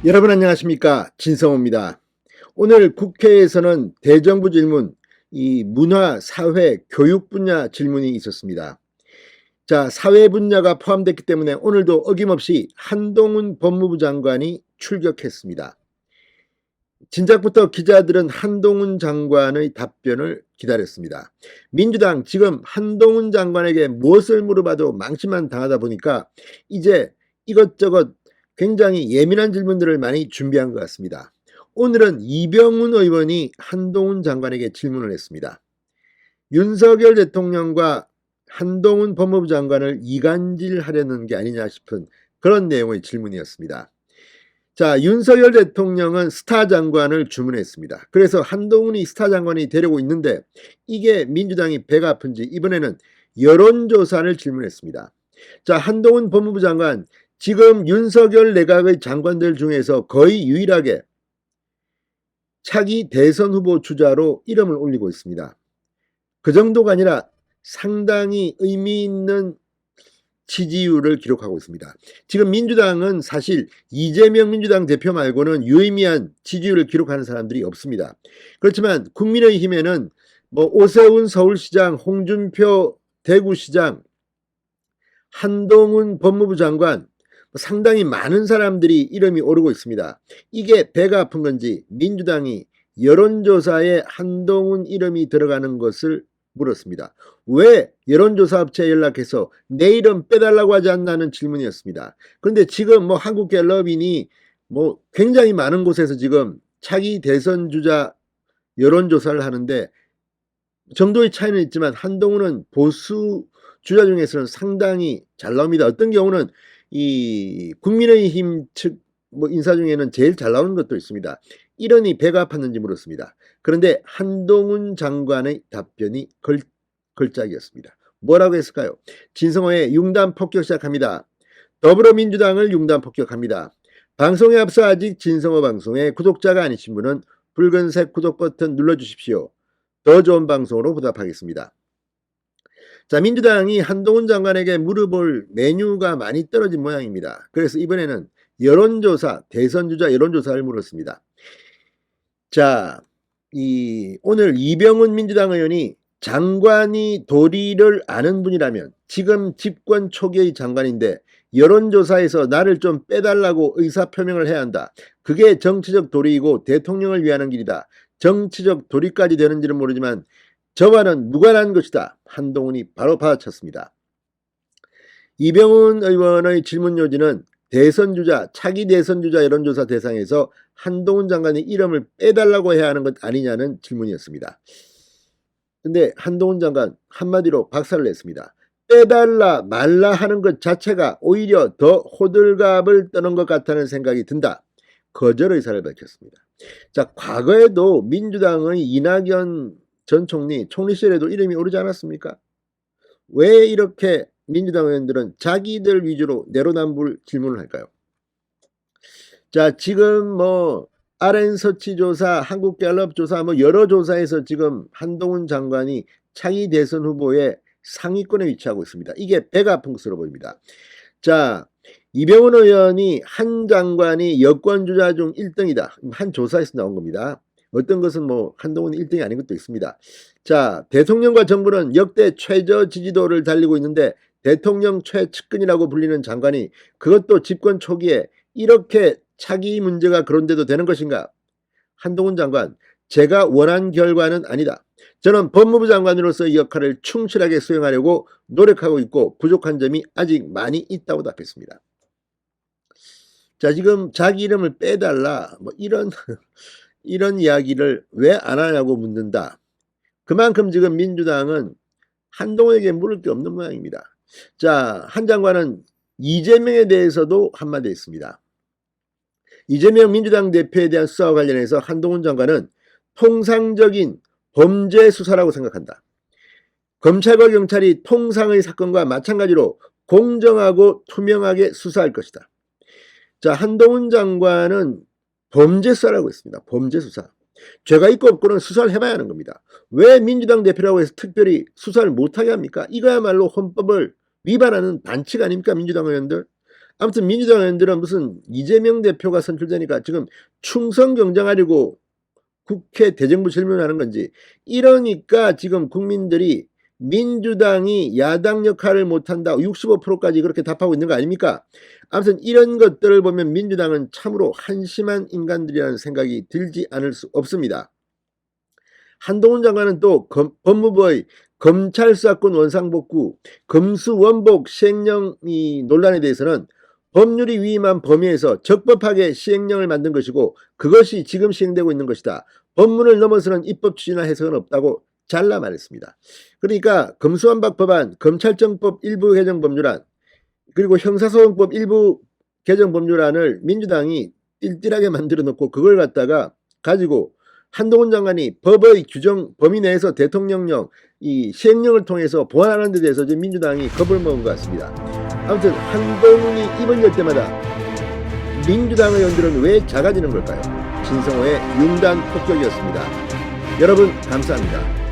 여러분 안녕하십니까, 진성호입니다. 오늘 국회에서는 대정부 질문, 이 문화, 사회, 교육 분야 질문이 있었습니다. 자, 사회 분야가 포함됐기 때문에 오늘도 어김없이 한동훈 법무부 장관이 출격했습니다. 진작부터 기자들은 한동훈 장관의 답변을 기다렸습니다. 민주당 지금 한동훈 장관에게 무엇을 물어봐도 망신만 당하다 보니까 이제 이것저것 굉장히 예민한 질문들을 많이 준비한 것 같습니다. 오늘은 이병훈 의원이 한동훈 장관에게 질문을 했습니다. 윤석열 대통령과 한동훈 법무부 장관을 이간질하려는 게 아니냐 싶은 그런 내용의 질문이었습니다. 자, 윤석열 대통령은 스타 장관을 주문했습니다. 그래서 한동훈이 스타 장관이 되려고 있는데 이게 민주당이 배가 아픈지 이번에는 여론조사를 질문했습니다. 자, 한동훈 법무부 장관, 지금 윤석열 내각의 장관들 중에서 거의 유일하게 차기 대선 후보 주자로 이름을 올리고 있습니다. 그 정도가 아니라 상당히 의미 있는 지지율을 기록하고 있습니다. 지금 민주당은 사실 이재명 민주당 대표 말고는 유의미한 지지율을 기록하는 사람들이 없습니다. 그렇지만 국민의힘에는 오세훈 서울시장, 홍준표 대구시장, 한동훈 법무부 장관 상당히 많은 사람들이 이름이 오르고 있습니다. 이게 배가 아픈 건지 민주당이 여론조사에 한동훈 이름이 들어가는 것을 물었습니다. 왜 여론조사 업체에 연락해서 내 이름 빼달라고 하지 않나는 질문이었습니다. 그런데 지금 한국갤럽이니 굉장히 많은 곳에서 지금 차기 대선 주자 여론조사를 하는데 정도의 차이는 있지만 한동훈은 보수 주자 중에서는 상당히 잘 나옵니다. 어떤 경우는 이 국민의힘 측 인사 중에는 제일 잘 나오는 것도 있습니다. 이러니 배가 아팠는지 물었습니다. 그런데 한동훈 장관의 답변이 걸작이었습니다. 뭐라고 했을까요? 진성호의 융단 폭격 시작합니다. 더불어민주당을 융단 폭격합니다. 방송에 앞서 아직 진성호 방송에 구독자가 아니신 분은 붉은색 구독 버튼 눌러주십시오. 더 좋은 방송으로 보답하겠습니다. 자, 민주당이 한동훈 장관에게 물어볼 메뉴가 많이 떨어진 모양입니다. 그래서 이번에는 여론조사, 대선주자 여론조사를 물었습니다. 자, 오늘 이병훈 민주당 의원이 장관이 도리를 아는 분이라면 지금 집권 초기의 장관인데 여론조사에서 나를 좀 빼달라고 의사표명을 해야 한다. 그게 정치적 도리이고 대통령을 위하는 길이다. 정치적 도리까지 되는지는 모르지만 저와는 무관한 것이다. 한동훈이 바로 받아쳤습니다. 이병훈 의원의 질문 요지는 대선주자, 차기 대선주자 여론조사 대상에서 한동훈 장관의 이름을 빼달라고 해야 하는 것 아니냐는 질문이었습니다. 근데 한동훈 장관 한마디로 박살을 냈습니다. 빼달라 말라 하는 것 자체가 오히려 더 호들갑을 떠는 것 같다는 생각이 든다. 거절 의사를 밝혔습니다. 자, 과거에도 민주당의 이낙연 전 총리 시절에도 이름이 오르지 않았습니까? 왜 이렇게 민주당 의원들은 자기들 위주로 내로남불 질문을 할까요? 자, 지금 RN서치 조사, 한국갤럽 조사, 여러 조사에서 지금 한동훈 장관이 차기 대선 후보의 상위권에 위치하고 있습니다. 이게 배가 아픈 것으로 보입니다. 자, 이병훈 의원이 한 장관이 여권 주자 중 1등이다. 한 조사에서 나온 겁니다. 어떤 것은 한동훈이 1등이 아닌 것도 있습니다. 자, 대통령과 정부는 역대 최저 지지도를 달리고 있는데 대통령 최측근이라고 불리는 장관이 그것도 집권 초기에 이렇게 차기 문제가 거론돼도 되는 것인가? 한동훈 장관, 제가 원한 결과는 아니다. 저는 법무부 장관으로서의 역할을 충실하게 수행하려고 노력하고 있고 부족한 점이 아직 많이 있다고 답했습니다. 자, 지금 자기 이름을 빼달라 이런 이야기를 왜 안 하냐고 묻는다. 그만큼 지금 민주당은 한동훈에게 물을 게 없는 모양입니다. 자, 한 장관은 이재명에 대해서도 한마디 했습니다. 이재명 민주당 대표에 대한 수사와 관련해서 한동훈 장관은 통상적인 범죄 수사라고 생각한다. 검찰과 경찰이 통상의 사건과 마찬가지로 공정하고 투명하게 수사할 것이다. 자, 한동훈 장관은 범죄 수사라고 했습니다. 범죄 수사. 죄가 있고 없고는 수사를 해봐야 하는 겁니다. 왜 민주당 대표라고 해서 특별히 수사를 못하게 합니까? 이거야말로 헌법을 위반하는 반칙 아닙니까? 민주당 의원들. 아무튼 민주당 의원들은 무슨 이재명 대표가 선출되니까 지금 충성 경쟁하려고 국회 대정부 질문하는 건지, 이러니까 지금 국민들이 민주당이 야당 역할을 못한다 65%까지 그렇게 답하고 있는 거 아닙니까? 아무튼 이런 것들을 보면 민주당은 참으로 한심한 인간들이라는 생각이 들지 않을 수 없습니다. 한동훈 장관은 또 법무부의 검찰 수사권 원상복구, 검수원복 시행령 논란에 대해서는 법률이 위임한 범위에서 적법하게 시행령을 만든 것이고 그것이 지금 시행되고 있는 것이다. 법문을 넘어서는 입법 추진이나 해석은 없다고 잘라 말했습니다. 그러니까 검수완박 법안, 검찰청법 일부 개정 법률안, 그리고 형사소송법 일부 개정 법률안을 민주당이 띨띨하게 만들어 놓고 그걸 갖다가 가지고 한동훈 장관이 법의 규정 범위 내에서 대통령령, 이 시행령을 통해서 보완하는 데 대해서 지금 민주당이 겁을 먹은 것 같습니다. 아무튼 한동훈이 입을 열 때마다 민주당 의원들은 왜 작아지는 걸까요? 진성호의 융단 폭격이었습니다. 여러분 감사합니다.